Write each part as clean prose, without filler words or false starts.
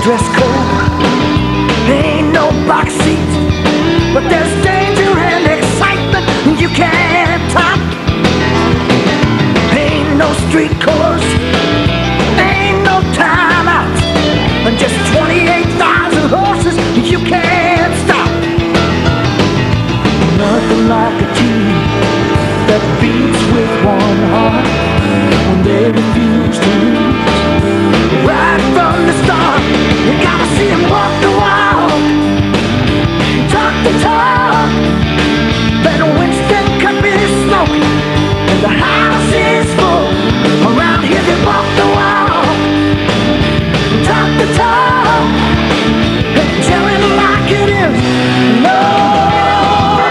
dress code. Ain't no box seat, but there's danger and excitement you can't top. Ain't no street course, ain't no timeout, and just 28,000 horses you can't stop. Nothing like a team that beats with one heart when they refuse to lose. Right from the start, you gotta see them walk the walk, talk the talk. Then Winston could be smoking, and the house is full. Around here they walk the walk, talk the talk, and tell it like it is. No bull.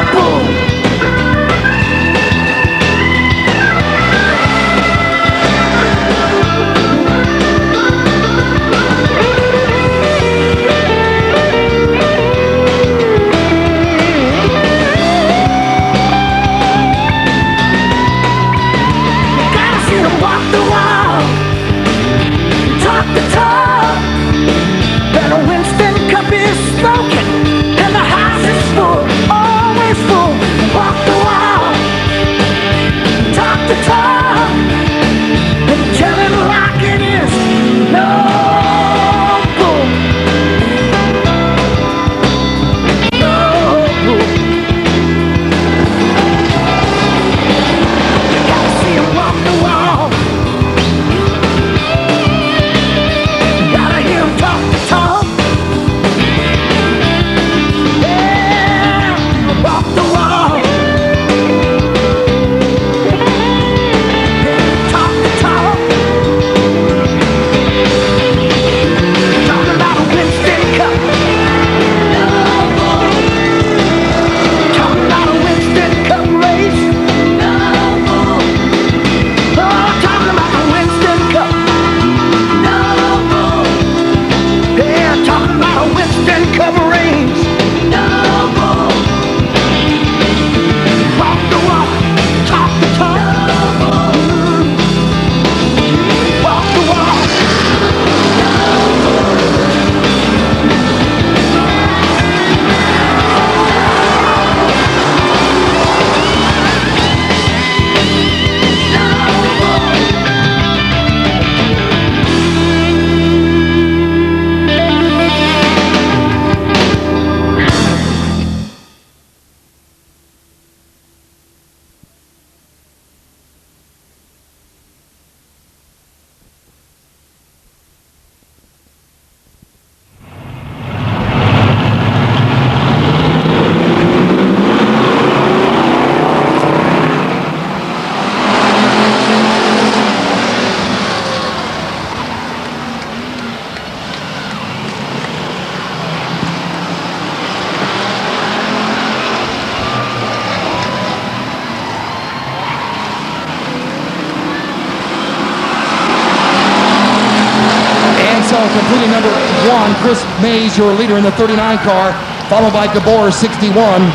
Completing number 1, Chris Mays, your leader in the 39 car, followed by Gabor, 61.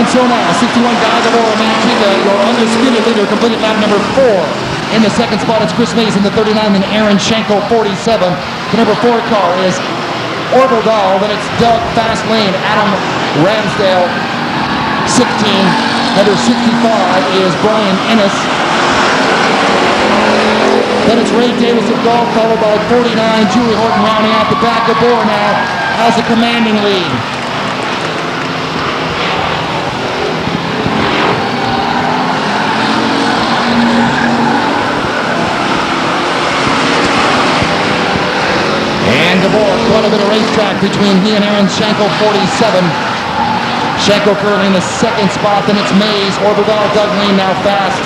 So now, 61 Gabor Manchita, your undisputed leader, completed lap number 4. In the second spot, it's Chris Mays in the 39, and Aaron Schenkel, 47. The number 4 car is Orville Dahl, then it's Doug Fastlane, Adam Ramsdale, 16. Number 65 is Brian Ennis. Then it's Ray Davis of Golf, followed by 49, Julie Horton rounding out the back. Gabor now has a commanding lead. little bit of racetrack between he and Aaron Schenkel, 47. Schenkel currently in the second spot, then it's Mays, Orbital, Doug Lane now fast.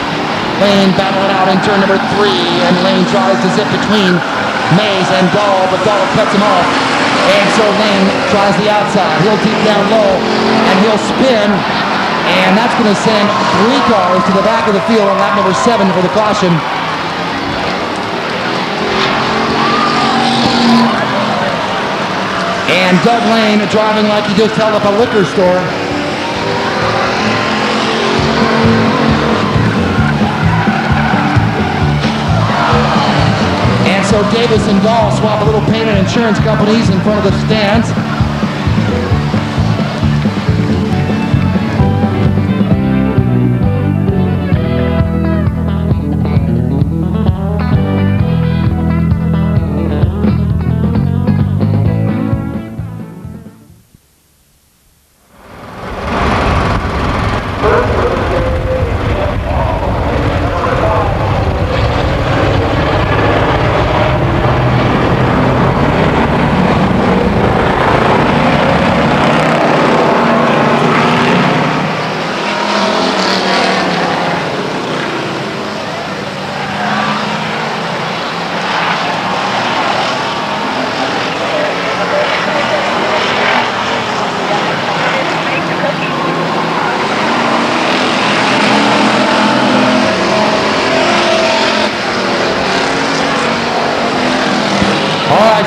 Lane battling out in turn number 3, and Lane tries to zip between Mays and Dahl, but Dahl cuts him off. And so Lane tries the outside. He'll deep down low, and he'll spin, and that's going to send 3 cars to the back of the field on lap number 7 for the caution. And Doug Lane driving like he just held up a liquor store. And so Davis and Dahl swap a little paint and insurance companies in front of the stands.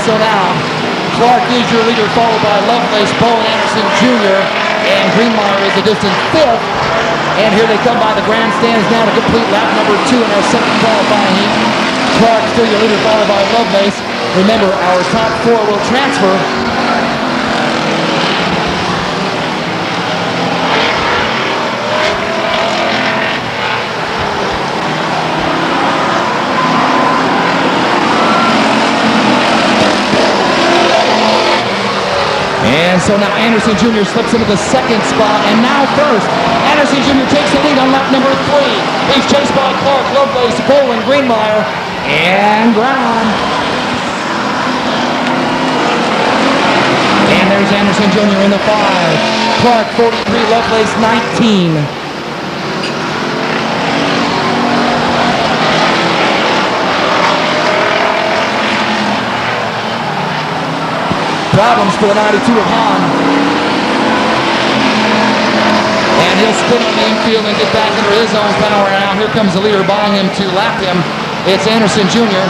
So now, Clark is your leader, followed by Lovelace, Bowen Anderson Jr., and Greenmeyer is a distant 5th. And here they come by the grandstands now to complete lap number 2 in our second qualifying heat. Clark still your leader, followed by Lovelace. Remember, our top 4 will transfer. And so now Anderson Jr. slips into the second spot, and now first. Anderson Jr. takes the lead on lap number 3. He's chased by Clark, Lovelace, Bowen, Greenmeyer, and Brown. And there's Anderson Jr. in the 5. Clark 43, Lovelace 19. Problems for the 92 of Hahn. And he'll spin on the infield and get back into his own power. Now here comes the leader behind him to lap him. It's Anderson Jr.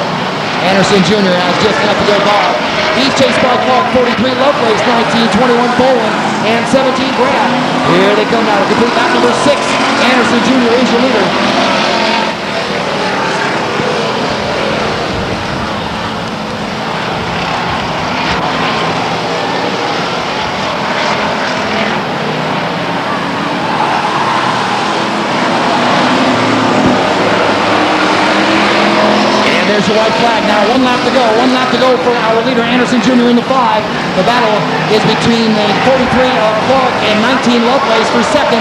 Anderson Jr. has just enough to go by. He's chased by Clark, 43, Lovelace 19, 21 Bowen, and 17 Graham. Here they come now to complete lap number 6. Anderson Jr. is your leader. There's your white flag. Now 1 lap to go. 1 lap to go for our leader, Anderson Jr. in the 5. The battle is between the 43 of Clark and 19 Lovelace for second.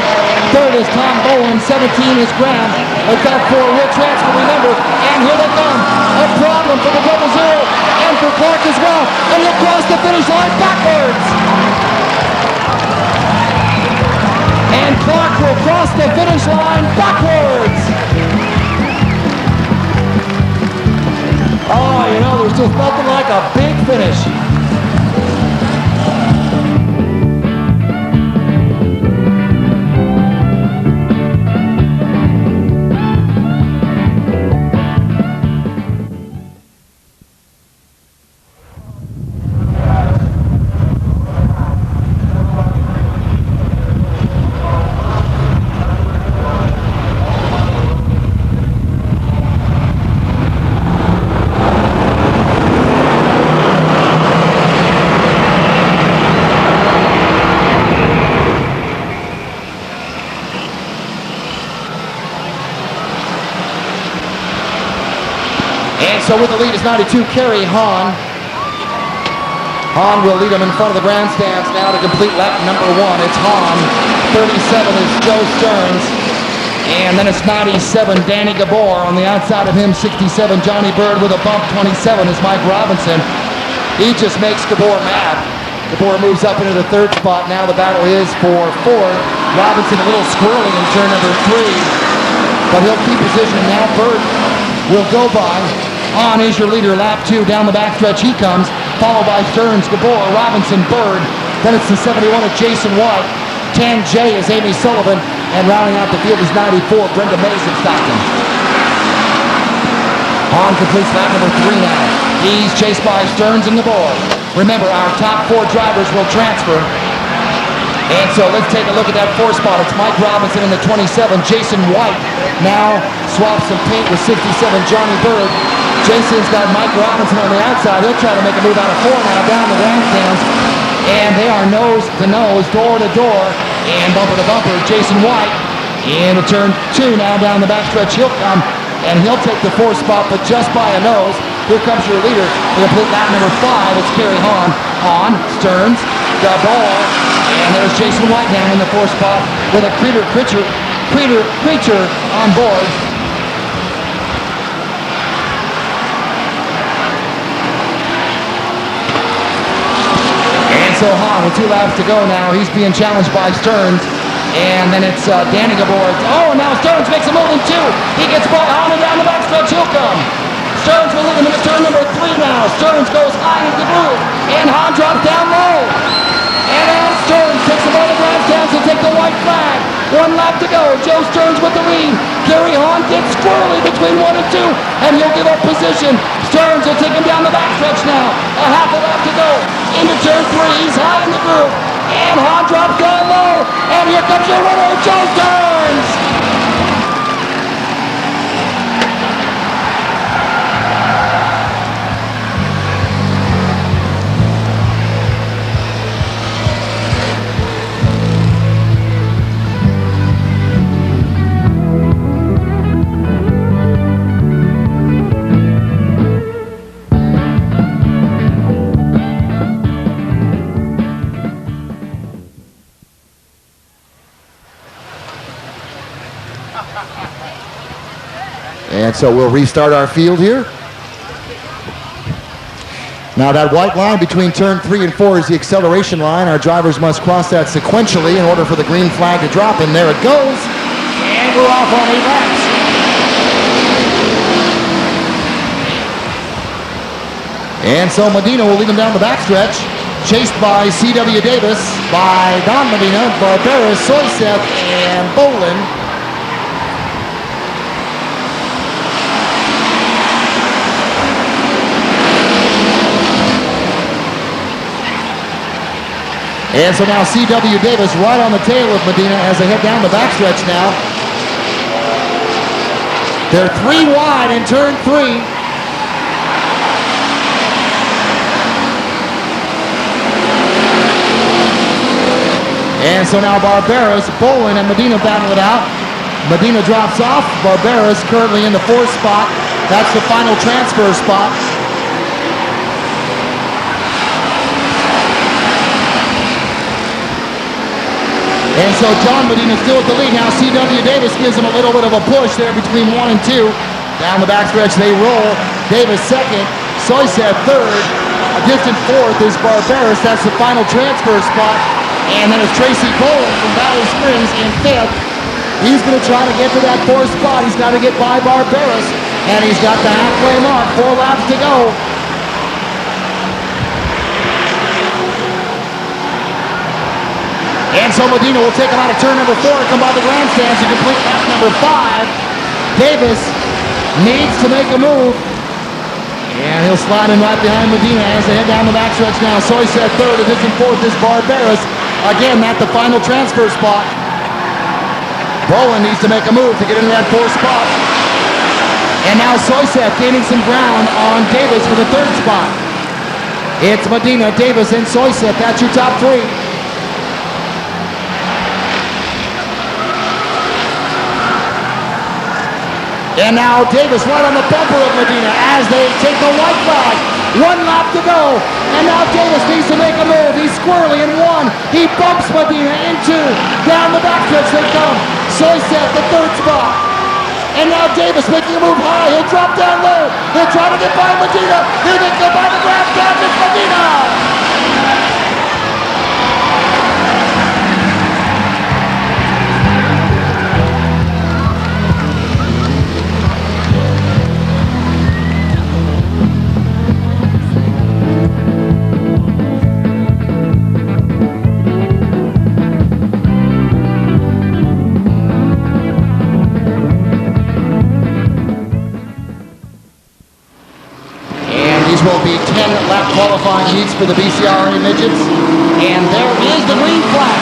Third is Tom Bowen. 17 is Graham. The top 4 will transfer, remember. And here they come. A problem for the double zero and for Clark as well. And he'll cross the finish line backwards. And Clark will cross the finish line backwards. Oh, you know, there's just nothing like a big finish. So with the lead is 92, Kerry Hahn. Hahn will lead him in front of the grandstands now to complete lap number 1. It's Hahn. 37 is Joe Stearns. And then it's 97, Danny Gabor. On the outside of him, 67, Johnny Bird with a bump. 27 is Mike Robinson. He just makes Gabor mad. Gabor moves up into the third spot. Now the battle is for fourth. Robinson a little squirrely in turn number 3, but he'll keep position. Now Bird will go by. On is your leader, lap 2. Down the backstretch he comes, followed by Stearns, Gabor, Robinson, Bird. Then it's the 71 of Jason White. 10J is Amy Sullivan. And rounding out the field is 94, Brenda Mays of Stockton. On completes lap number 3 now. He's chased by Stearns and Gabor. Remember, our top 4 drivers will transfer. And so let's take a look at that 4 spot. It's Mike Robinson in the 27. Jason White now swaps some paint with 67, Johnny Bird. Jason's got Mike Robinson on the outside. He'll try to make a move out of 4 now down the grandstands. And they are nose to nose, door to door, and bumper to bumper. Jason White into turn 2 now down the backstretch. He'll come, and he'll take the 4 spot, but just by a nose. Here comes your leader. We'll complete lap number 5. It's Kerry Hahn. On, Stearns, the ball, and there's Jason White down in the 4th spot with a creature on board. And so Hahn with 2 laps to go now. He's being challenged by Stearns. And then it's Danny Gabor. Oh, and now Stearns makes a move in 2. He gets by Hahn and down the backstretch. He'll come. Stearns will lead him into turn number 3 now. Stearns goes high into the groove, and Hahn drops down low. And as Stearns takes him on the grandstands to take the white flag. 1 lap to go. Joe Stearns with the lead. Kerry Hahn gets squirrely between 1 and 2, and he'll give up position. Stearns will take him down the backstretch now. A half a lap to go. Into turn 3. He's high in the groove, and Hahn drops down low. And here comes your winner, Joe Stearns. And so we'll restart our field here. Now that white line between turn 3 and 4 is the acceleration line. Our drivers must cross that sequentially in order for the green flag to drop, and there it goes. And we're off on 8 laps. And so Medina will lead them down the backstretch, chased by C.W. Davis, by Don Medina, Barbera, Soyseth, and Bolin. And so now C.W. Davis right on the tail of Medina as they head down the backstretch now. They're 3 wide in turn 3. And so now Barbera's, Bolin, and Medina battle it out. Medina drops off. Barbera's currently in the 4th spot. That's the final transfer spot. And so John Medina still at the lead now. C.W. Davis gives him a little bit of a push there between 1 and 2. Down the backstretch they roll. Davis 2nd. Soyseth 3rd. A distant 4th is Barberis. That's the final transfer spot. And then it's Tracy Bolin from Valley Springs in 5th. He's going to try to get to that 4th spot. He's got to get by Barberis. And he's got the halfway mark. 4 laps to go. And so Medina will take him out of turn number 4 and come by the grandstands to complete lap number 5. Davis needs to make a move. And he'll slide in right behind Medina as they head down the backstretch now. Soyseth 3rd, a distant 4th is Barberis. Again, at the final transfer spot. Bolin needs to make a move to get into that 4th spot. And now Soyseth gaining some ground on Davis for the 3rd spot. It's Medina, Davis, and Soyseth. That's your top 3. And now Davis right on the bumper of Medina as they take the white flag. 1 lap to go. And now Davis needs to make a move. He's squirrely in 1. He bumps Medina in 2. Down the backstretch they come. Soyseth, the 3rd spot. And now Davis making a move high. He'll drop down low. He'll try to get by Medina. Here they go by the grandstand. It's Medina. 10-lap qualifying heats for the BCRA midgets. And there is the green flag.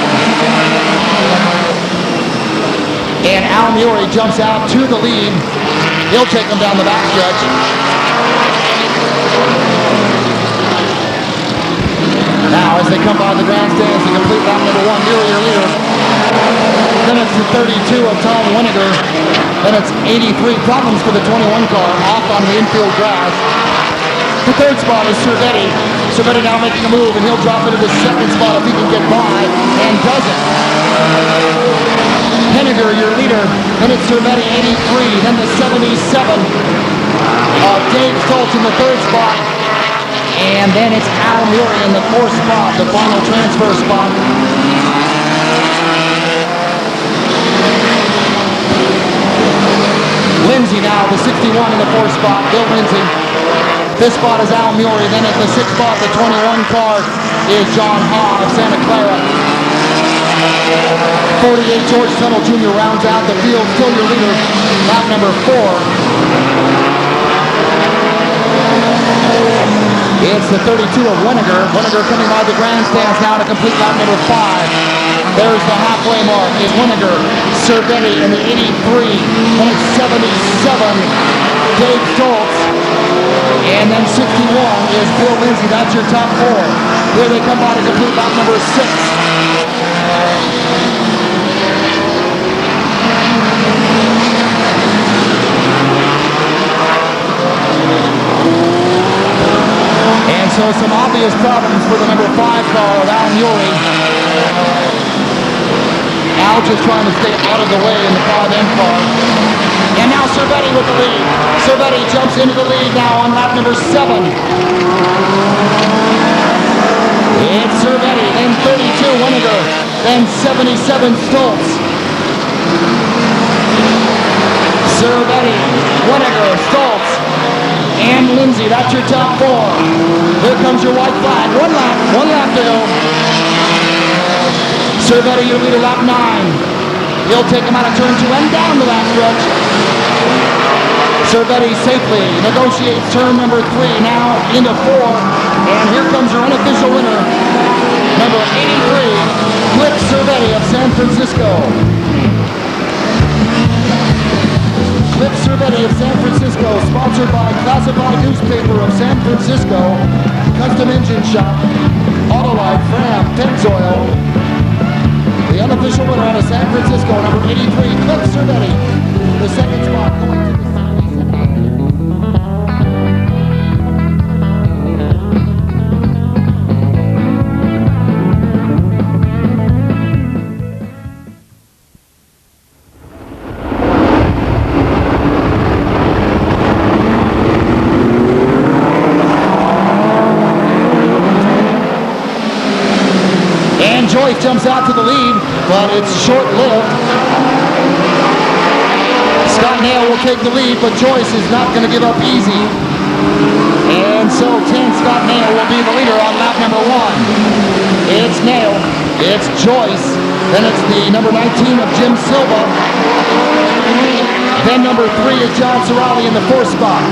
And Al Muri jumps out to the lead. He'll take them down the backstretch. Now, as they come by the grandstands to complete lap number 1, Muri your leader. Then it's the 32 of Tom Winiger. Then it's 83 problems for the 21 car off on the infield grass. The third spot is Cervetti. Cervetti now making a move, and he'll drop into the second spot if he can get by, and doesn't. Henniger, your leader. Then it's Cervetti, 83. Then the 77 of Dave Stoltz in the third spot. And then it's Al Muri in the fourth spot, the final transfer spot. Lindsay now, the 61 in the fourth spot, Bill Lindsay. Fifth spot is Al Muri. Then at the sixth spot, the 21 car is John Hahn of Santa Clara. 48 George Tuttle Jr. rounds out the field, still your leader, lap number 4. It's the 32 of Winiger. Winiger coming by the grandstands now to complete lap number 5. There's the halfway mark is Winiger. Cervetti in the 83. Then it's 77. Dave Stoltz. And then 61 is Bill Lindsay. That's your top 4. Here they come by to complete lap number 6. And so some obvious problems for the number 5 car of Al Muri. Al just trying to stay out of the way in the 5M car. And now Cervetti with the lead. Cervetti jumps into the lead now on lap number 7. It's Cervetti, then 32 Winiger, then 77 Stoltz. Cervetti, Winiger, Stoltz, and Lindsay. That's your top 4. Here comes your white flag. One lap to go. Cervetti, your leader, lap 9. He'll take him out of turn 2 and down the backstretch. Cervetti safely negotiates turn number 3, now into 4. And here comes your unofficial winner, number 83, Cliff Cervetti of San Francisco. Cliff Cervetti of San Francisco, sponsored by Classified Newspaper of San Francisco, Custom Engine Shop, Autolite, Fram, Pennzoil. The unofficial winner out of San Francisco, number 83, Cliff Cervetti. The second spot going to the 77. Joyce jumps out to the lead, but it's short-lived. Scott Nail will take the lead, but Joyce is not going to give up easy. And so 10 Scott Nail will be the leader on lap number 1. It's Nail, it's Joyce, then it's the number 19 of Jim Silva. Then number 3 is John Cirali in the 4th spot.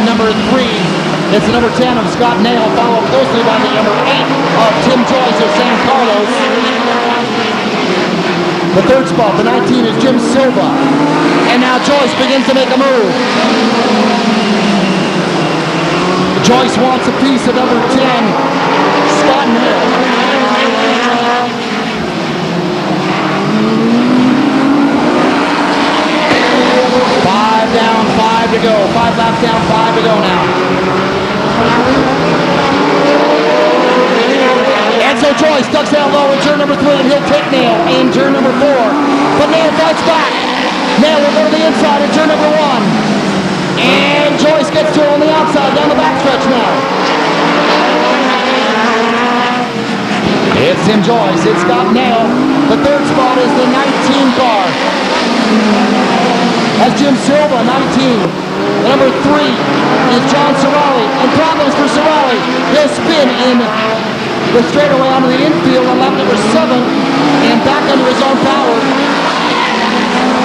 Number 3, it's the number 10 of Scott Nail, followed closely by the number 8 of Tim Joyce of San Carlos. The third spot, the 19 is Jim Silva. And now Joyce begins to make a move. Joyce wants a piece of number 10, Scott Nail. Down, 5 to go. 5 laps down, 5 to go now. And so Joyce ducks down low in turn number 3, and he'll take Nail in turn number 4. But Nail fights back. Nail will go to the inside in turn number 1. And Joyce gets to her on the outside down the backstretch now. It's Tim Joyce. It's Scott Nail. The third spot is the 19 car. as Jim Silva, 19. Number 3 is John Cerali, and problems for Cerali. He'll spin in the straightaway onto the infield on lap number 7, and back under his own power.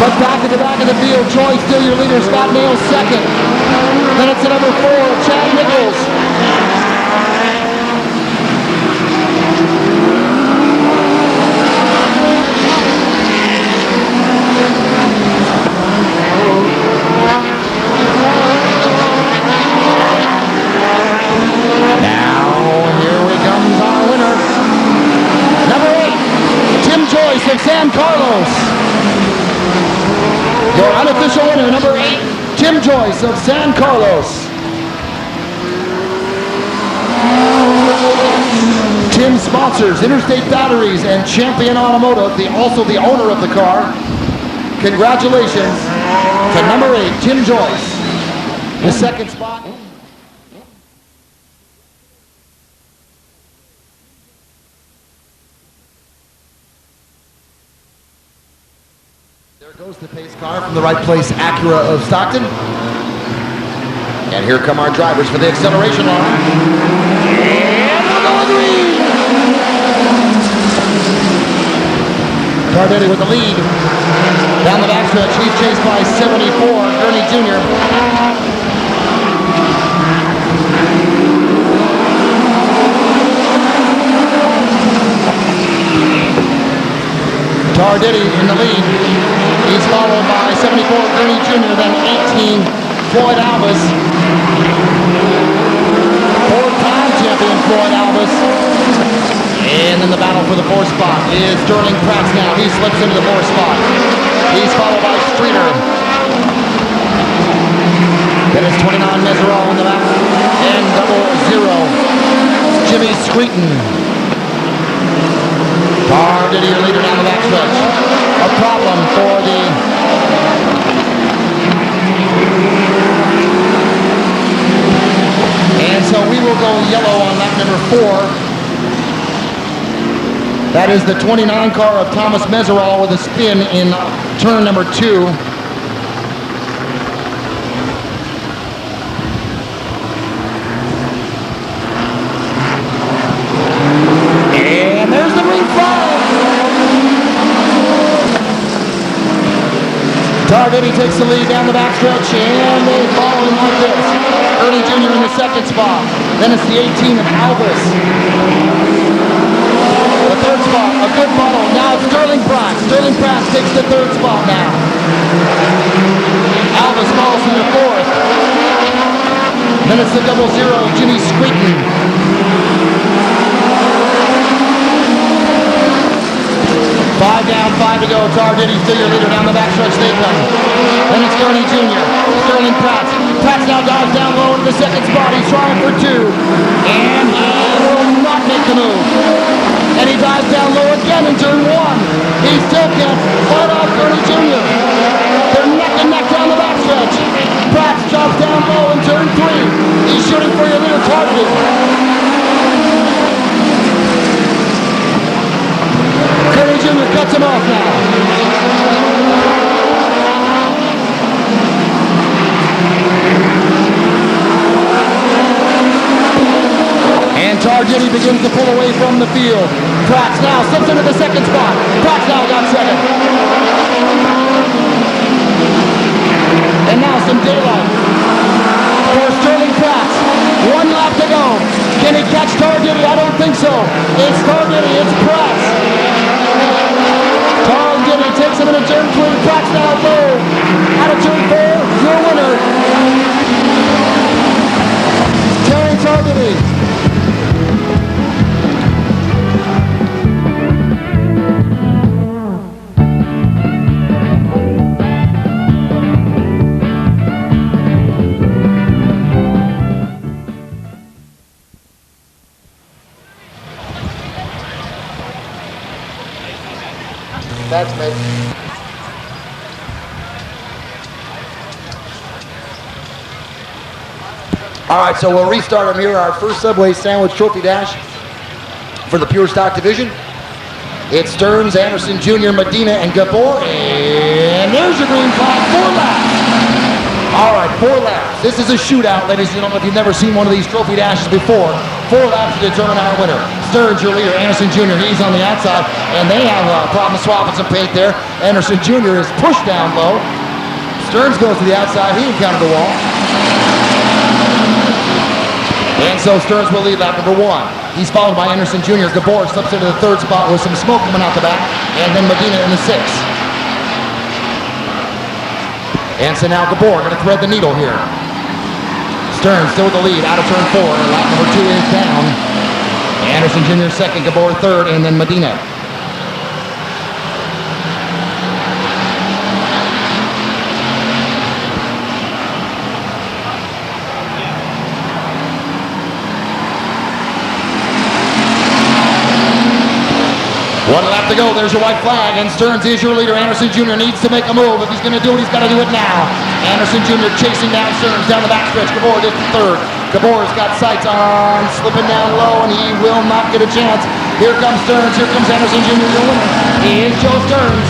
But back at the back of the field, Troy still your leader, Scott Nails second. Then it's to number 4, Chad Nichols. Of San Carlos. Your unofficial winner, number 8, Tim Joyce of San Carlos. Tim sponsors Interstate Batteries and Champion Automotive, also the owner of the car. Congratulations to number 8, Tim Joyce. The second spot. There goes the pace car from the right place, Acura of Stockton. And here come our drivers for the acceleration line. And we'll go green! Cardetti with the lead. Down the backstretch, he's chased by 74, Gurney Jr. Tarditti in the lead. He's followed by 74 Gurney Jr., then 18 Floyd Alvis. Four-time champion Floyd Alvis. And in the battle for the 4th spot is Sterling Pratt now. He slips into the 4th spot. He's followed by Streeter. Then it's 29 Mesereau in the back. And 00 Jimmy Screeton. Tarditti, your leader down the backstretch. A problem for the and so we will go yellow on lap number 4. That is the 29 car of Thomas Mesereau with a spin in turn number 2. Tarditti takes the lead down the backstretch, and they follow him like this. Gurney Jr. in the 2nd spot. Then it's the 18 of Alvis. The 3rd spot, a good bottle. Now it's Sterling Pratt. Sterling Pratt takes the 3rd spot now. Alvis falls in the 4th. Then it's the 00 Jimmy Screeton. 5 down, 5 to go. Tarditti still your leader down the backstretch. They come. Then it's Gurney Jr. Sterling Pratt. Pratt now dives down low into the 2nd spot. He's trying for 2. And he will not make the move. And he dives down low again in turn 1. He still can't fight off Gurney Jr. They're neck and neck down the backstretch. Pratt drops down low in turn 3. He's shooting for your leader, Tarditti. Gurney Jr. cuts him off now. And Tarditti begins to pull away from the field. Pratt now slips into the 2nd spot. Pratt now got 2nd. And now some daylight for Sterling Pratt. 1 lap to go. Can he catch Tarditti? I don't think so. It's Tarditti. It's Pratt. Tarditti takes him into turn 3. Pratt's now low. Out of turn 4, your winner, Terry Tarditti. That's me. All right, so we'll restart them here. Our first Subway Sandwich Trophy Dash for the Pure Stock Division. It's Stearns, Anderson Jr., Medina, and Gabor. And And there's your green flag, 4 laps. All right, 4 laps. This is a shootout, ladies and gentlemen. If you've never seen one of these trophy dashes before, 4 laps to determine our winner. Stearns, your leader, Anderson Jr., he's on the outside, and they have a problem swapping some paint there. Anderson Jr. is pushed down low. Stearns goes to the outside. He encountered the wall. And so Stearns will lead lap number 1. He's followed by Anderson Jr. Gabor slips into the 3rd spot with some smoke coming out the back, and then Medina in the 6th. And so now Gabor going to thread the needle here. Stearns still with the lead out of turn 4. Lap number 2 is down. Anderson Jr. 2nd, Gabor 3rd, and then Medina. One lap to go. There's your white flag, and Stearns is your leader. Anderson Jr. needs to make a move. If he's going to do it, he's got to do it now. Anderson Jr. chasing down Stearns down the backstretch. Gabor gets to 3rd. Gabor's got sights on, slipping down low, and he will not get a chance. Here comes Stearns. Here comes Anderson Jr., your winner. He is Joe Stearns.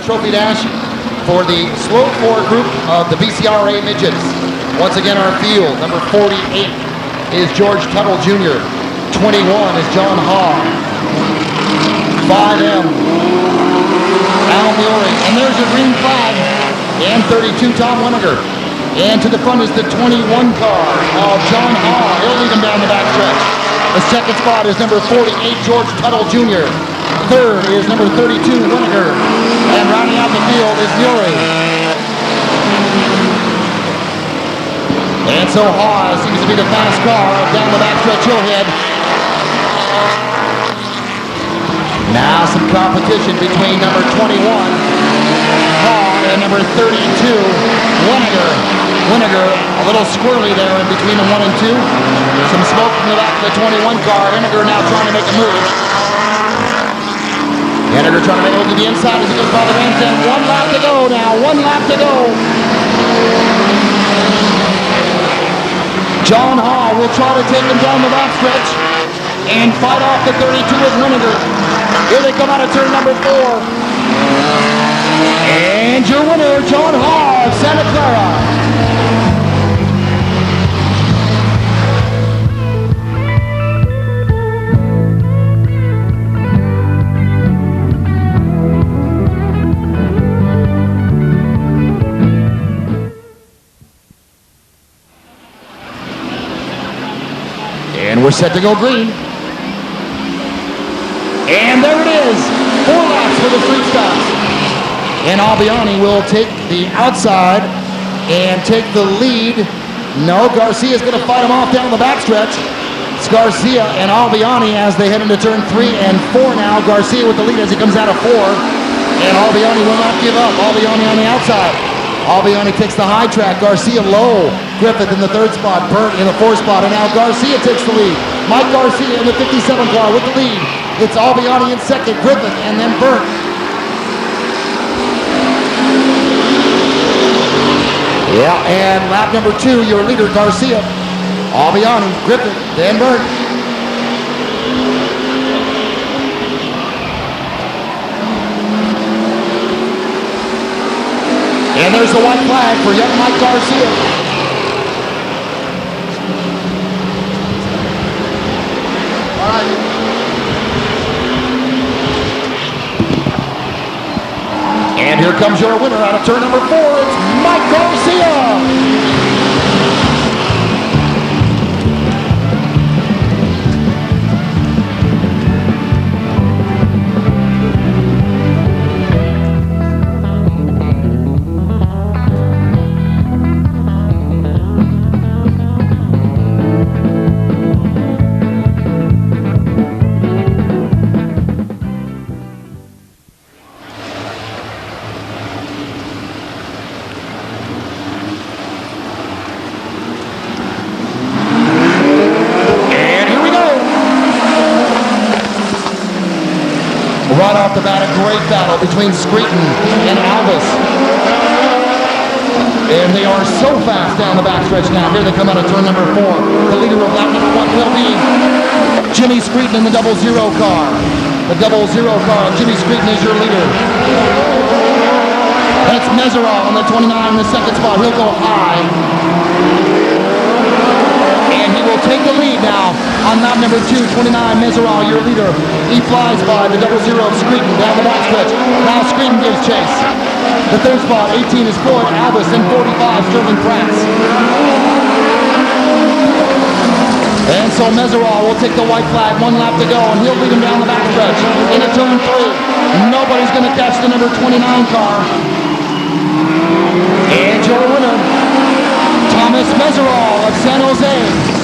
Trophy dash for the slow 4 group of the BCRA midgets. Once again, our field, number 48 is George Tuttle Jr. 21 is John Haw. 5M, Al Murie. And there's your green flag. And 32, Tom Winiger. And to the front is the 21 car of John Haw. He'll lead him down the backstretch. The 2nd spot is number 48, George Tuttle Jr. 3rd is number 32, Winiger. And rounding out the field is Murie. And so Haw seems to be the fast car down the backstretch he'll head. Now some competition between number 21, Haw, and number 32, Winiger. Winiger a little squirrely there in between the 1 and 2. Some smoke from the back of the 21 car. Winiger now trying to make a move. Winiger trying to make it over to the inside as he goes by the grandstand. 1 lap to go now. 1 lap to go. John Haw will try to take him down the backstretch and fight off the 32 of Winiger. Here they come out of turn number 4. And your winner, John Haw of Santa Clara. And we're set to go green. And there it is. 4 laps for the street stops. And Albiani will take the outside and take the lead. No, Garcia's going to fight him off down the backstretch. It's Garcia and Albiani as they head into turn 3 and 4 now. Garcia with the lead as he comes out of 4. And Albiani will not give up. Albiani on the outside. Albiani takes the high track. Garcia low. Griffith in the 3rd spot. Burt in the 4th spot. And now Garcia takes the lead. Mike Garcia in the 57 car with the lead. It's Albiani in 2nd. Griffith and then Burt. Yeah, and lap number 2, your leader Garcia. Albiani, Griffith, then Burt. And there's the white flag for young Mike Garcia. All right. And here comes your winner out of turn number 4. It's Mike Garcia. Right off the bat, a great battle between Screeton and August. And they are so fast down the backstretch now. Here they come out of turn number 4. The leader of lap number 1 will be Jimmy Screeton in the 00 car. The 00 car, Jimmy Screeton is your leader. That's Meserol on the 29 in the second spot. He'll go high. And he will take the lead now on lap number 2, 29, Meserol, your leader. He flies by the 00 Screeton down the backstretch. Now Screeton gives chase. The third spot, 18 is Floyd Abbas, and 45, Sterling Pratt. And so Meserol will take the white flag, 1 lap to go, and he'll lead him down the backstretch into turn 3. Nobody's going to catch the number 29 car. And your winner, Thomas Meserol of San Jose.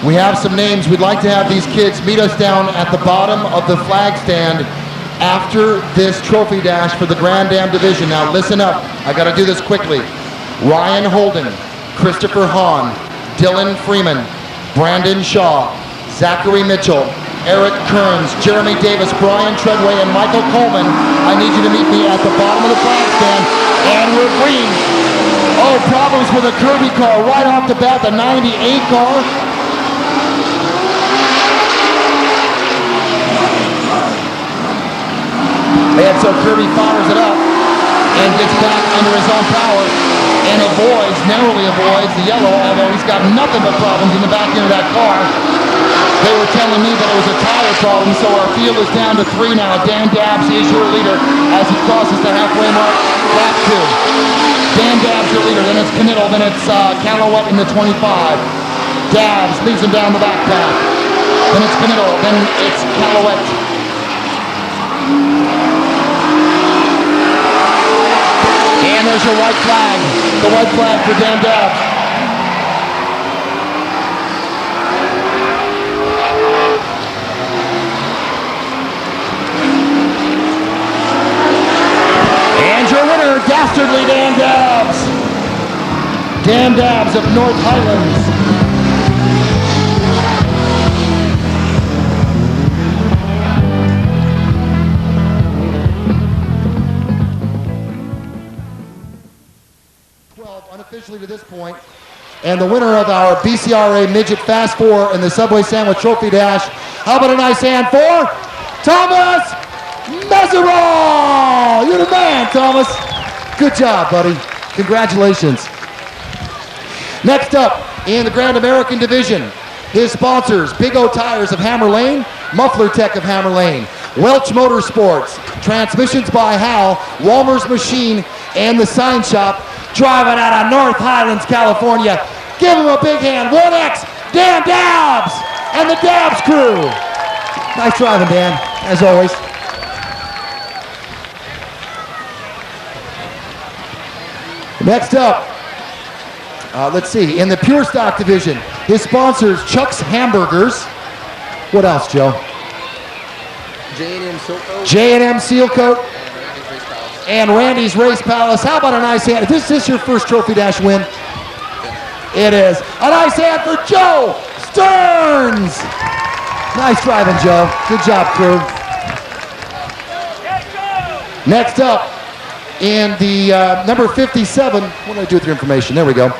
We have some names. We'd like to have these kids meet us down at the bottom of the flag stand after this trophy dash for the Grand Am division. Now listen up. I got to do this quickly. Ryan Holden, Christopher Hahn, Dylan Freeman, Brandon Shaw, Zachary Mitchell, Eric Kearns, Jeremy Davis, Brian Treadway, and Michael Coleman. I need you to meet me at the bottom of the flag stand. And we're green. Oh, problems with the Kirby car right off the bat, the 98 car. And so Kirby fires it up and gets back under his own power and narrowly avoids the yellow, although he's got nothing but problems in the back end of that car. They were telling me that it was a tire problem, so our field is down to 3 now. Dan Dabbs is your leader as he crosses the halfway mark, lap 2. Dan Dabbs your leader, then it's Knittel, then it's Callowet in the 25. Dabbs leads him down the back path. Then it's Knittel, then it's Callowet. And there's your white flag, the white flag for Dan Dabbs. And your winner, dastardly Dan Dabbs. Dan Dabbs of North Highlands. Unofficially to this point, and the winner of our BCRA Midget Fast 4 in the Subway Sandwich Trophy Dash. How about a nice hand for Thomas Meserol? You're the man, Thomas. Good job, buddy. Congratulations. Next up in the Grand American Division, his sponsors, Big O Tires of Hammer Lane, Muffler Tech of Hammer Lane, Welch Motorsports, Transmissions by Hal, Walmer's Machine, and the Sign Shop. Driving out of North Highlands, California. Give him a big hand. 1X, Dan Dabbs, and the Dabbs crew. Nice driving, Dan, as always. Next up, let's see, in the Pure Stock division, his sponsors, Chuck's Hamburgers. What else, Joe? J&M Seal Coat. J&M Seal Coat. And Randy's Race Palace. How about a nice hand? Is this your first Trophy Dash win? It is. A nice hand for Joe Stearns. Nice driving, Joe. Good job, crew. Next up, in the number 57, what did I do with your information? There we go.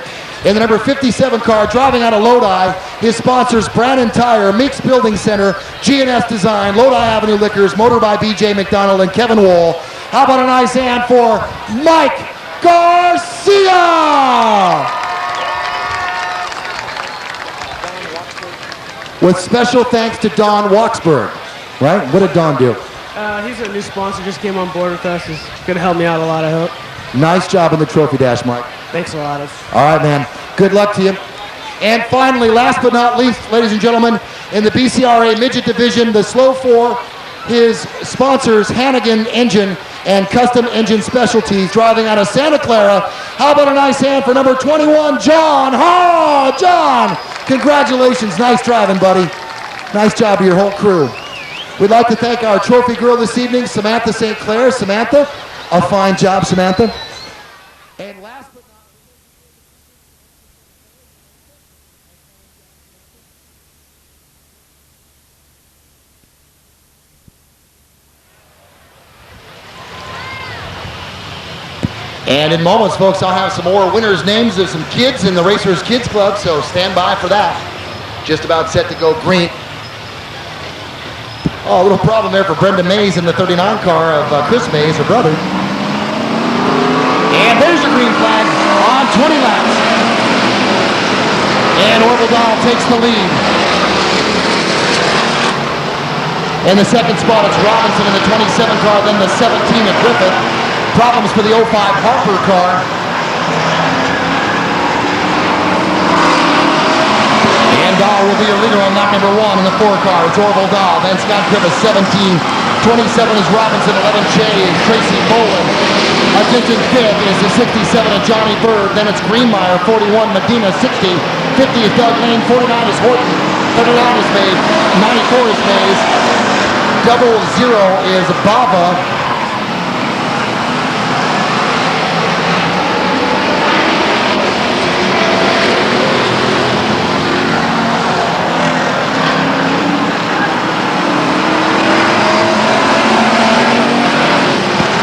In the number 57 car, driving out of Lodi, his sponsors, Brandon Tire, Meeks Building Center, G&S Design, Lodi Avenue Liquors, Motor by BJ McDonald, and Kevin Wall. How about a nice hand for Mike Garcia? With special thanks to Don Waksberg, right? What did Don do? He's a new sponsor, just came on board with us. He's going to help me out a lot, I hope. Nice job in the Trophy Dash, Mike. Thanks a lot. All right, man. Good luck to you. And finally, last but not least, ladies and gentlemen, in the BCRA Midget Division, the Slow 4, his sponsors, Hannigan Engine and Custom Engine Specialties, driving out of Santa Clara. How about a nice hand for number 21, John? Oh, John! Congratulations. Nice driving, buddy. Nice job to your whole crew. We'd like to thank our trophy girl this evening, Samantha St. Clair. Samantha, a fine job, Samantha. And last but not And in moments, folks, I'll have some more winners' names of some kids in the Racers Kids Club, so stand by for that. Just about set to go green. Oh, a little problem there for Brenda Mays in the 39 car of Chris Mays, her brother. And there's your green flag on 20 laps. And Orville Dahl takes the lead. In the second spot, it's Robinson in the 27 car, then the 17 at Griffith. Problems for the 05 Harper car. And Dahl will be your leader on lap number 1 in the 4 car. It's Orville Dahl. Then Scott Griffith, 17. 27 is Robinson. 11J is Tracy Boland. A distant 5th is the 67 of Johnny Bird. Then it's Greenmeyer, 41. Medina, 60. 50 is Doug Lane. 49 is Horton. 39 is Mays. 94 is Mays. 00 is Bava.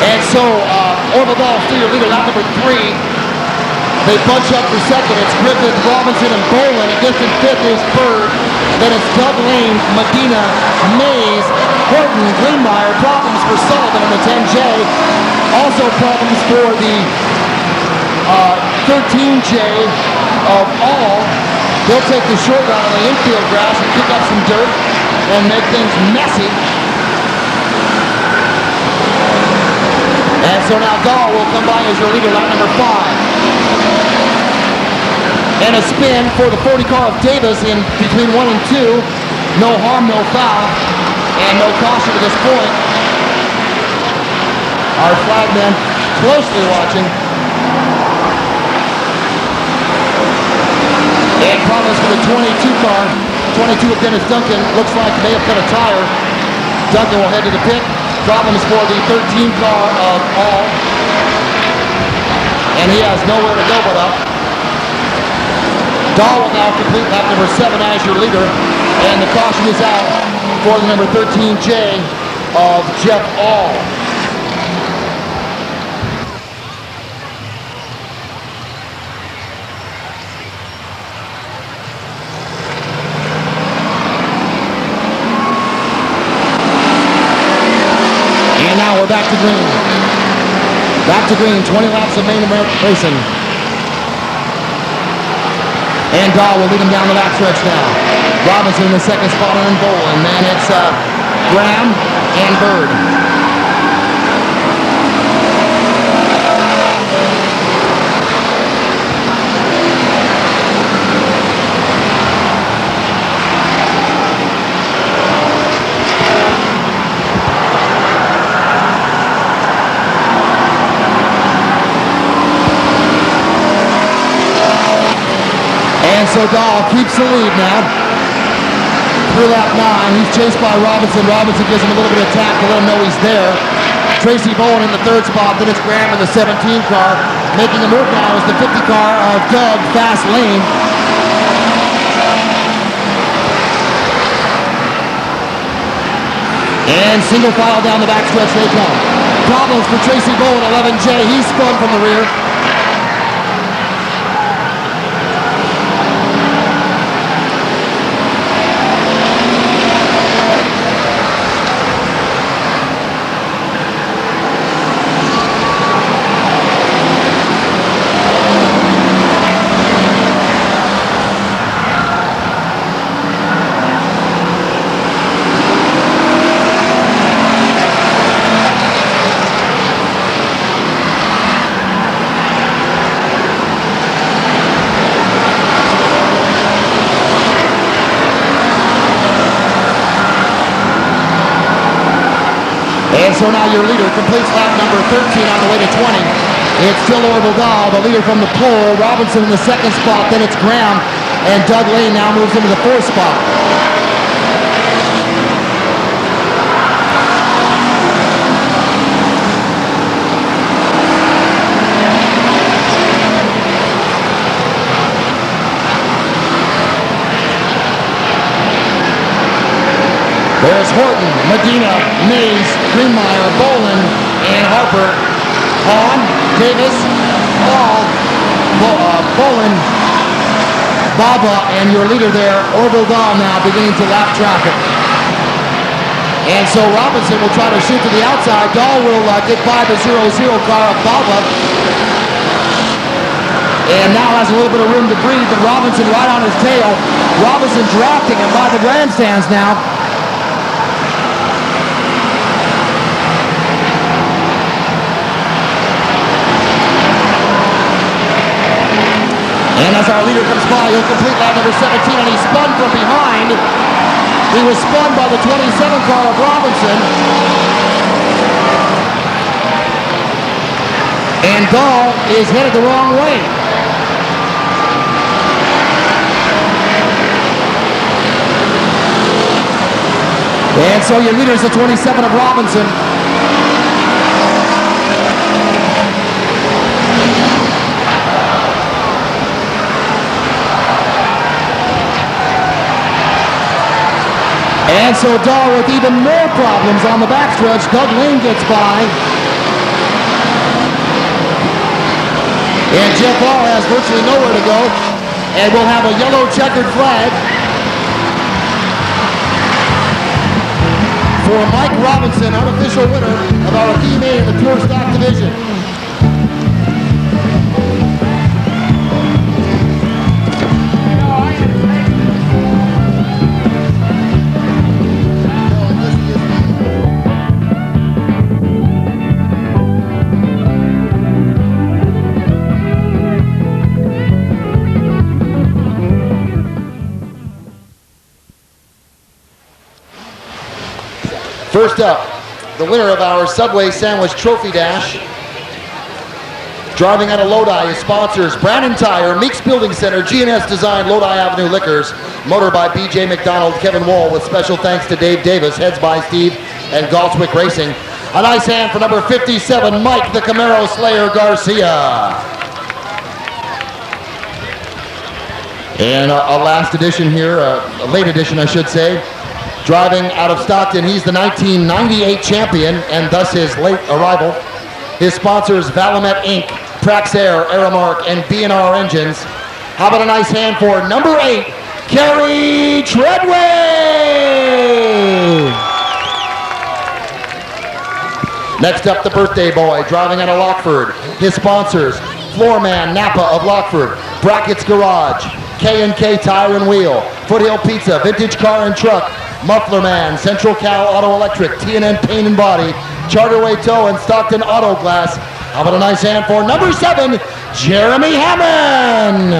And so, Orville Dahl still your leader, lap number 3. They bunch up for second. It's Griffith, Robinson, and Boland. A distant 5th is Bird. Then it's Doug Lane, Medina, Mays, Horton, Greenmeyer. Problems for Sullivan in the 10J. Also problems for the 13J of All. They'll take the short route on the infield grass and kick up some dirt and make things messy. And so now Dahl will come by as your leader, lap number 5. And a spin for the 40 car of Davis in between 1 and 2. No harm, no foul, and no caution to this point. Our flagmen closely watching. And problems for the 22 car. 22 of Dennis Duncan looks like may have cut a tire. Duncan will head to the pit. Problems for the 13 car of All. And he has nowhere to go but up. Dahl will now complete lap number 7 as your leader. And the caution is out for the number 13J of Jeff All. And now we're back to green. Back to green, 20 laps of main event racing. And Dahl will lead him down the backstretch now. Robinson in the second spot on Boland. And then it's Graham and Bird. And so Dahl keeps the lead now. Through lap 9, he's chased by Robinson. Robinson gives him a little bit of tap to let him know he's there. Tracy Bowen in the 3rd spot, then it's Graham in the 17 car. Making the move now is the 50 car of Doug, Fast Lane. And single file down the backstretch they come. Problems for Tracy Bowen, 11J. He's spun from the rear. And so now your leader completes lap number 13 on the way to 20. It's still Orville Dahl, the leader from the pole. Robinson in the 2nd spot, then it's Graham. And Doug Lane now moves into the 4th spot. Horton, Medina, Mays, Greenmeyer, Boland, and Harper. Hahn, Davis, Hall, Boland, Baba, and your leader there, Orville Dahl, now beginning to lap traffic. And so Robinson will try to shoot to the outside. Dahl will get by the 0-0 car of Baba. And now has a little bit of room to breathe, but Robinson right on his tail. Robinson drafting him by the grandstands now. And as our leader comes by, he'll complete lap number 17, and he spun from behind. He was spun by the 27 car of Robinson. And Dahl is headed the wrong way. And so your leader is the 27 of Robinson. And so Dahl with even more problems on the backstretch. Doug Lane gets by. And Jeff Law has virtually nowhere to go. And we'll have a yellow checkered flag for Mike Robinson, unofficial winner of our E-Main in the Pure Stock Division. First up, the winner of our Subway Sandwich Trophy Dash. Driving out of Lodi is sponsors Brandon Tire, Meeks Building Center, G&S Design, Lodi Avenue Liquors, Motor by BJ McDonald, Kevin Wall, with special thanks to Dave Davis, Heads by Steve, and Galswick Racing. A nice hand for number 57, Mike the Camaro Slayer Garcia. And a last edition here, a late edition I should say. Driving out of Stockton, he's the 1998 champion and thus his late arrival. His sponsors Valamet Inc., Praxair, Aramark, and B&R Engines. How about a nice hand for number 8, Kerry Treadway! Next up, the birthday boy, driving out of Lockford. His sponsors, Floorman Napa of Lockford, Brackett's Garage, K&K Tire and Wheel, Foothill Pizza, Vintage Car and Truck, Muffler Man, Central Cal Auto Electric, T&N Paint and Body, Charterway Tow, and Stockton Auto Glass. How about a nice hand for number 7, Jeremy Hammond?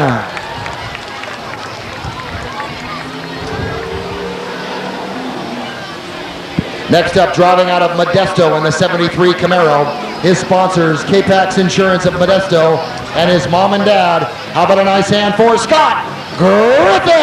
Next up, driving out of Modesto in the 73 Camaro, his sponsors, K-Pax Insurance of Modesto, and his mom and dad. How about a nice hand for Scott Griffith?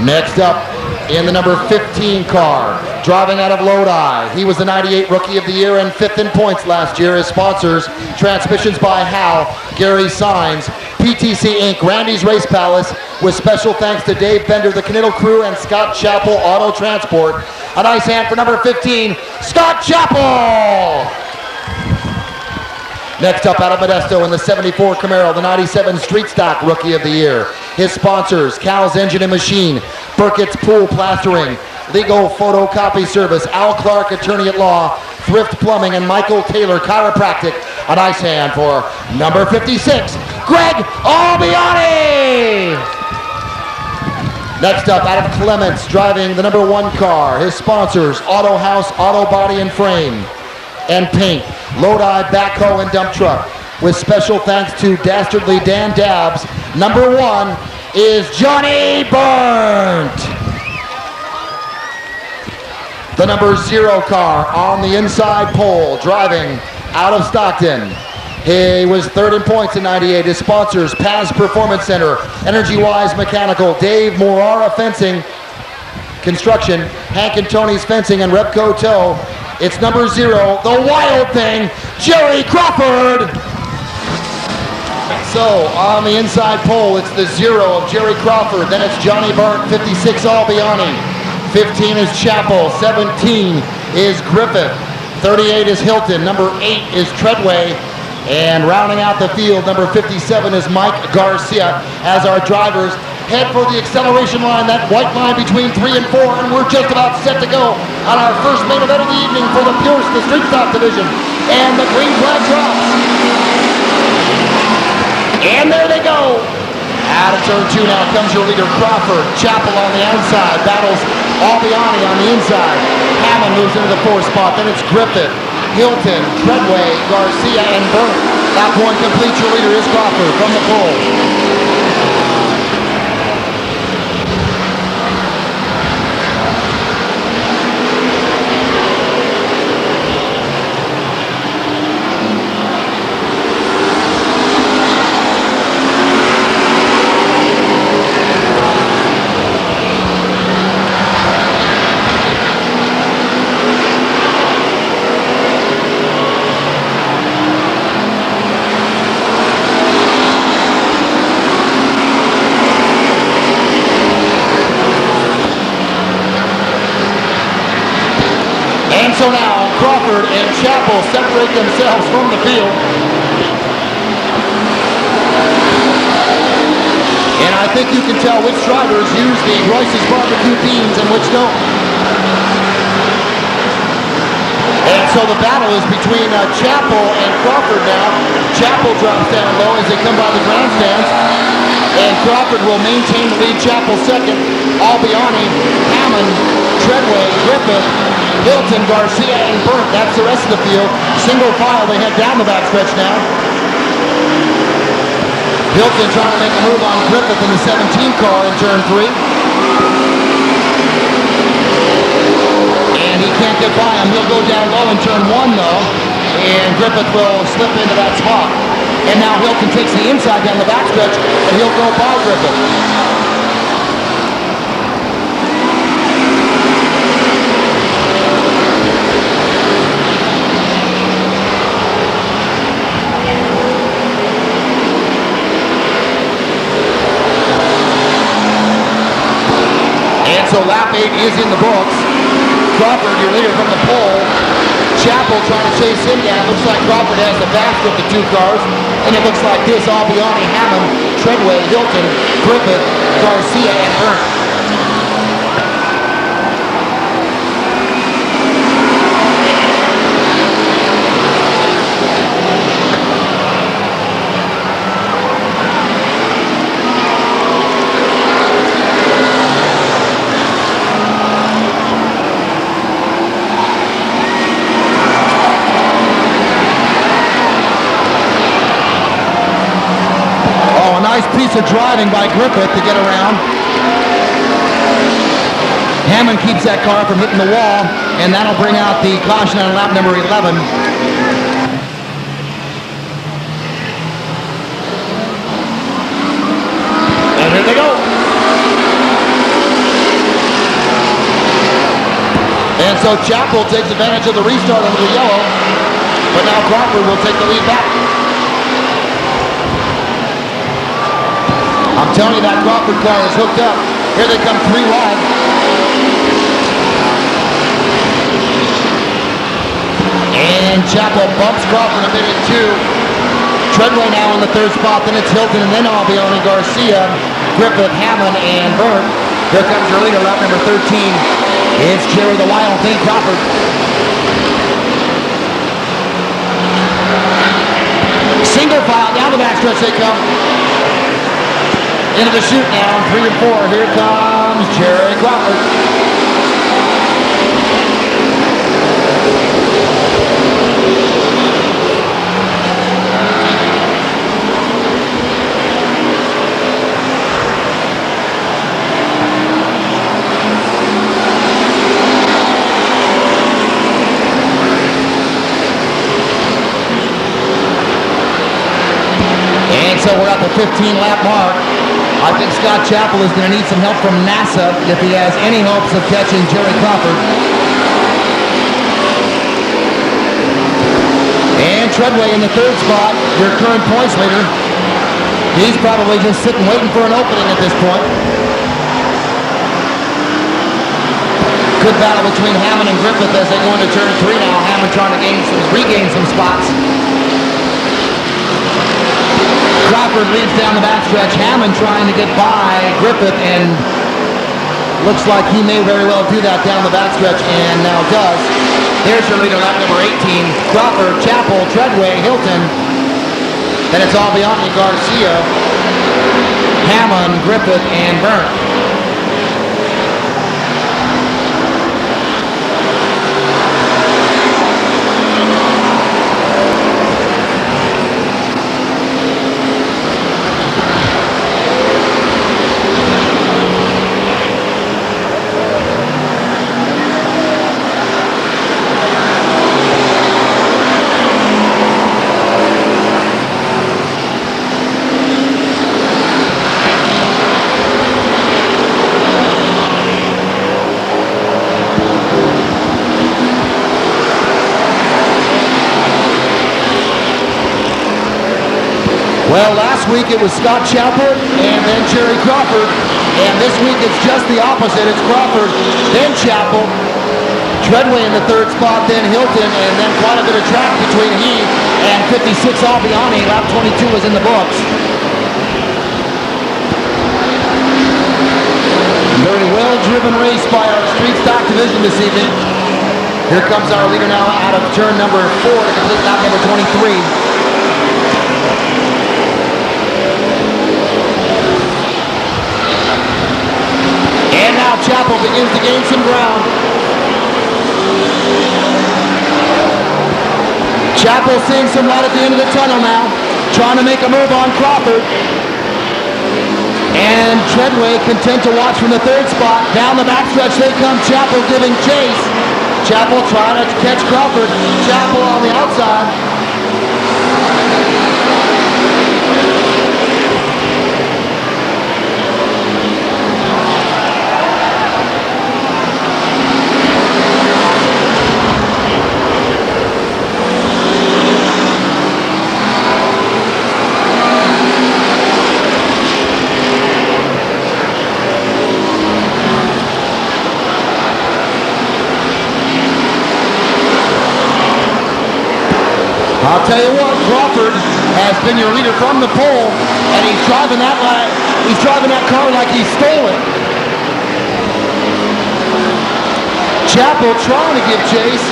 Next up, in the number 15 car, driving out of Lodi. He was the 98 Rookie of the Year and 5th in points last year. His sponsors, Transmissions by Howe, Gary Signs, PTC Inc., Randy's Race Palace, with special thanks to Dave Bender, the Kniddle Crew, and Scott Chappell Auto Transport. A nice hand for number 15, Scott Chappell! Next up, out of Modesto in the 74 Camaro, the 97 Street Stock Rookie of the Year. His sponsors, Cal's Engine and Machine, Burkett's Pool Plastering, Legal Photocopy Service, Al Clark Attorney at Law, Thrift Plumbing, and Michael Taylor Chiropractic. A nice hand for number 56, Greg Albiani! Next up, out of Clements, driving the number 1 car, his sponsors, Auto House, Auto Body and Frame, and Paint, Lodi Backhoe and Dump Truck. With special thanks to Dastardly Dan Dabbs, number 1 is Johnny Burnt. The number 0 car on the inside pole, driving out of Stockton. He was 3rd in points in 98. His sponsors, Paz Performance Center, Energy Wise Mechanical, Dave Morara Fencing, Construction, Hank and Tony's Fencing, and Repco Tow. It's number 0, the Wild Thing, Jerry Crawford. So, on the inside pole, it's the 0 of Jerry Crawford. Then it's Johnny Burke, 56 Albiani. 15 is Chappell. 17 is Griffith. 38 is Hilton. Number 8 is Treadway. And rounding out the field, number 57 is Mike Garcia as our drivers head for the acceleration line, that white line between 3 and 4, and we're just about set to go on our first main event of the evening for the Pierce, the Street Stock division. And the green flag drops. And there they go. Out of turn 2 now comes your leader, Crawford. Chappell on the outside, battles Albiani on the inside. Hammond moves into the 4 spot, then it's Griffith, Hilton, Treadway, Garcia, and Burke. Lap 1 complete, your leader is Crawford from the pole. So now Crawford and Chappell separate themselves from the field. And I think you can tell which drivers use the Royce's barbecue beans and which don't. And so the battle is between Chappell and Crawford now. Chappell drops down low as they come by the grandstands. And Crawford will maintain the lead. Chappell second. Albiani, Hammond, Treadway, Griffith, Hilton, Garcia, and Burke. That's the rest of the field. Single file, they head down the backstretch now. Hilton trying to make a move on Griffith in the 17 car in turn 3. And he can't get by him. He'll go down low in turn 1 though. And Griffith will slip into that spot. And now Hilton takes the inside down the backstretch, and he'll go by Griffith. So lap 8 is in the books. Crawford, your leader from the pole. Chappell trying to chase him down. Looks like Crawford has the faster of the 2 cars. And it looks like this: Albiani, Hammond, Treadway, Hilton, Griffith, Garcia, and Burke. Piece of driving by Griffith to get around. Hammond keeps that car from hitting the wall, and that'll bring out the caution on lap number 11. And here they go. And so Chappell takes advantage of the restart under the yellow, but now Crawford will take the lead back. I'm telling you, that Crawford car is hooked up. Here they come 3 wide. And Chappell bumps Crawford a bit in 2. Treadway now in the 3rd spot. Then it's Hilton and then Albiani, Garcia, Griffith, Hammond, and Burke. Here comes your leader, lap number 13. It's Jerry the Wild Thing Crawford. Single file down the backstretch they come. Into the chute now, 3 and 4. Here comes Jerry Crawford. And so we're at the 15-lap mark. I think Scott Chappell is going to need some help from NASA if he has any hopes of catching Jerry Crawford. And Treadway in the 3rd spot, your current points leader. He's probably just sitting waiting for an opening at this point. Good battle between Hammond and Griffith as they go into turn 3 now. Hammond trying to regain some spots. Crawford leads down the backstretch. Hammond trying to get by Griffith, and looks like he may very well do that down the backstretch, and now does. There's your leader, lap number 18. Crawford, Chappell, Treadway, Hilton. Then it's Albiani, Garcia, Hammond, Griffith, and Byrne. Well, last week it was Scott Chappell and then Jerry Crawford, and this week it's just the opposite. It's Crawford, then Chappell, Treadway in the third spot, then Hilton, and then quite a bit of track between he and 56 Albiani. Lap 22 is in the books. Very well-driven race by our street stock division this evening. Here comes our leader now out of turn number 4 to complete lap number 23. And now Chappell begins to gain some ground. Chappell seeing some light at the end of the tunnel now, trying to make a move on Crawford. And Treadway content to watch from the third spot. Down the backstretch they come, Chappell giving chase. Chappell trying to catch Crawford. Chappell on the outside. I'll tell you what, Crawford has been your leader from the pole, and he's driving that car like he stole it. Chappell trying to give chase.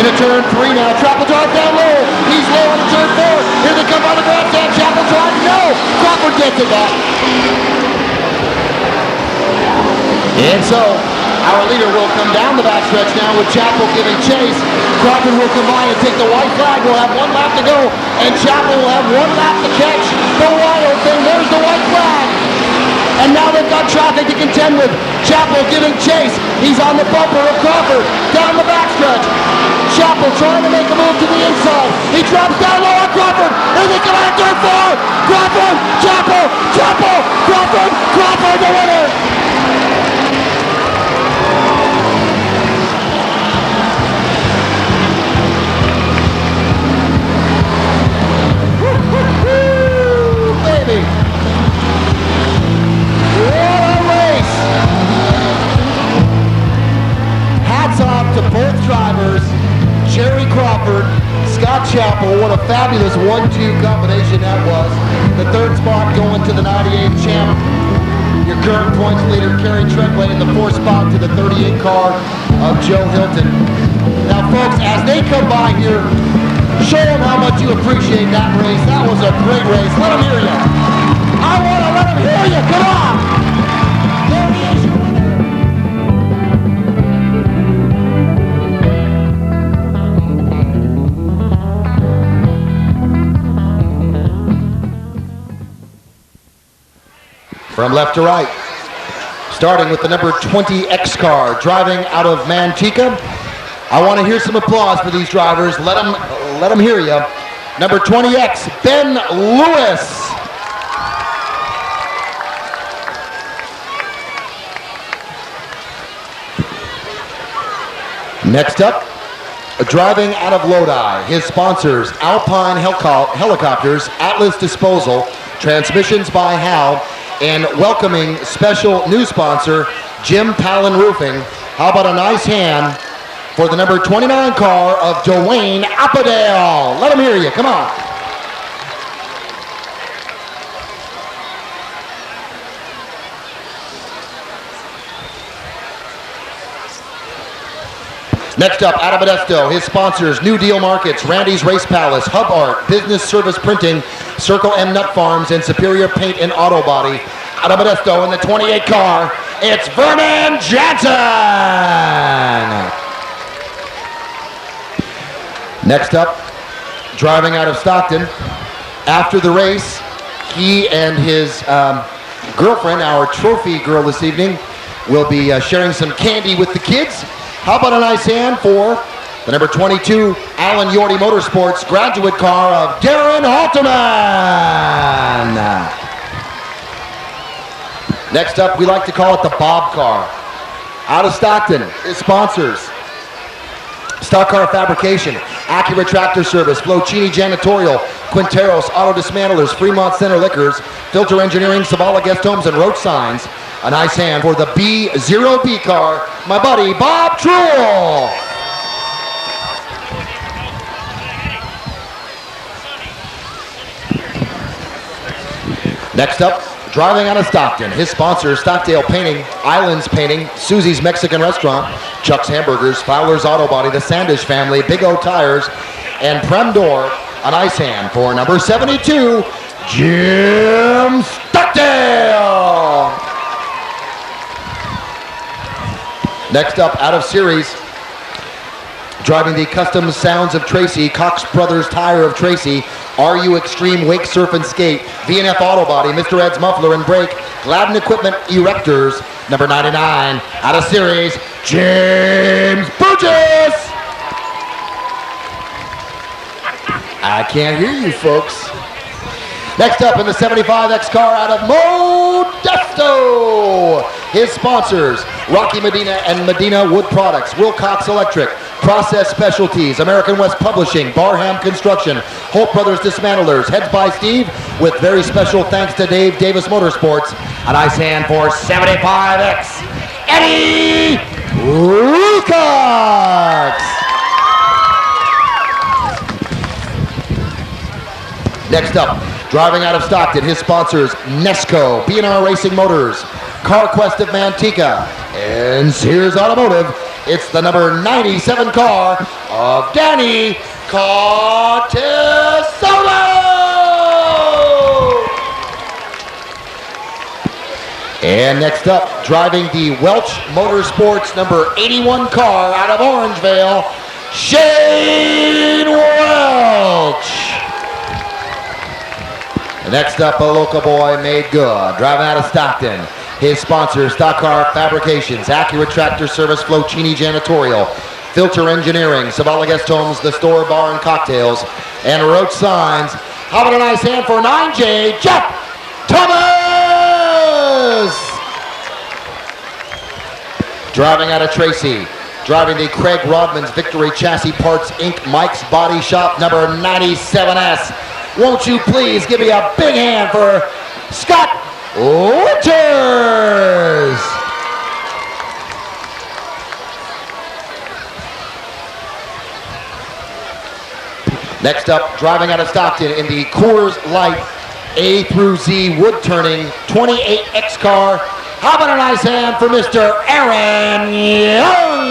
Into turn 3 now. Chappell drives down low. He's low into turn 4. Here they come on the grandstand. Chappell trying. No! Crawford gets it back. And so, our leader will come down the backstretch now with Chappell giving chase. Crawford will come by and take the white flag. We'll have 1 lap to go, and Chappell will have 1 lap to catch the wild thing. There's the white flag. And now they've got traffic to contend with. Chappell giving chase. He's on the bumper of Crawford. Down the backstretch. Chappell trying to make a move to the inside. He drops down low on Crawford. Here they come out of turn 4. Crawford, Chappell, Chappell, Crawford, Crawford the winner. To both drivers, Jerry Crawford, Scott Chappell. What a fabulous 1-2 combination that was. The third spot going to the 98 champ. Your current points leader, Kerry Treadway, in the 4th spot to the 38 car of Joe Hilton. Now, folks, as they come by here, show them how much you appreciate that race. That was a great race. Let them hear you. I want to let them hear you. Come on. There he is. From left to right, starting with the number 20 X car, driving out of Manteca. I want to hear some applause for these drivers. Let them hear you. Number 20X, Ben Lewis. Next up, Driving out of Lodi, his sponsors, Alpine Helicopters, Atlas Disposal, Transmissions by Hal, and welcoming special new sponsor, Jim Palin Roofing. How about a nice hand for the number 29 car of Dwayne Appadale? Let him hear you, come on. Next up, out of Modesto, his sponsors, New Deal Markets, Randy's Race Palace, Hub Art, Business Service Printing, Circle M Nut Farms, and Superior Paint and Auto Body. Out of Modesto in the 28 car, it's Vernon Jansen! Next up, driving out of Stockton, after the race, he and his girlfriend, our trophy girl this evening, will be sharing some candy with the kids. How about a nice hand for the number 22 Alan Yorty Motorsports graduate car of Darren Halterman. Next up, we like to call it the Bob car. Out of Stockton, his sponsors, Stock Car Fabrication, Acura Tractor Service, Flocini Janitorial, Quinteros Auto Dismantlers, Fremont Center Liquors, Filter Engineering, Zavala Guest Homes, and Roach Signs. A nice hand for the B0B car, my buddy Bob Truell. Next up, driving out of Stockton, his sponsors, Stockdale Painting, Islands Painting, Susie's Mexican Restaurant, Chuck's Hamburgers, Fowler's Auto Body, the Sandish Family, Big O Tires, and Premdor. A nice hand for number 72, Jim Stockdale. Next up, out of series, driving the Custom Sounds of Tracy, Cox Brothers Tire of Tracy, RU Extreme Wake Surf and Skate, VNF Auto Body, Mr. Ed's Muffler and Brake, Gladden Equipment Erectors, number 99, out of series, James Burgess! I can't hear you, folks. Next up in the 75X car out of Modesto, his sponsors, Rocky Medina and Medina Wood Products, Wilcox Electric, Process Specialties, American West Publishing, Barham Construction, Holt Brothers Dismantlers, Heads by Steve, with very special thanks to Dave Davis Motorsports. A nice hand for 75X, Eddie Wilcox. Next up, driving out of Stockton, his sponsors, Nesco, B&R Racing Motors, CarQuest of Manteca, and Sears Automotive. It's the number 97 car of Danny Cortisolo! And next up, driving the Welch Motorsports number 81 car out of Orangevale, Shane Welch! Next up, a local boy made good, driving out of Stockton. His sponsors, Stock Car Fabrications, Acura Tractor Service, Flocini Janitorial, Filter Engineering, Zavala Guest Homes, The Store Bar and Cocktails, and Roach Signs. How about a nice hand for 9J, Jeff Thomas! Driving out of Tracy, driving the Craig Rodman's Victory Chassis Parts Inc. Mike's Body Shop, number 97S. Won't you please give me a big hand for Scott Winters? Next up, driving out of Stockton in the Coors Light A through Z wood turning 28X car. How about a nice hand for Mr. Aaron Young?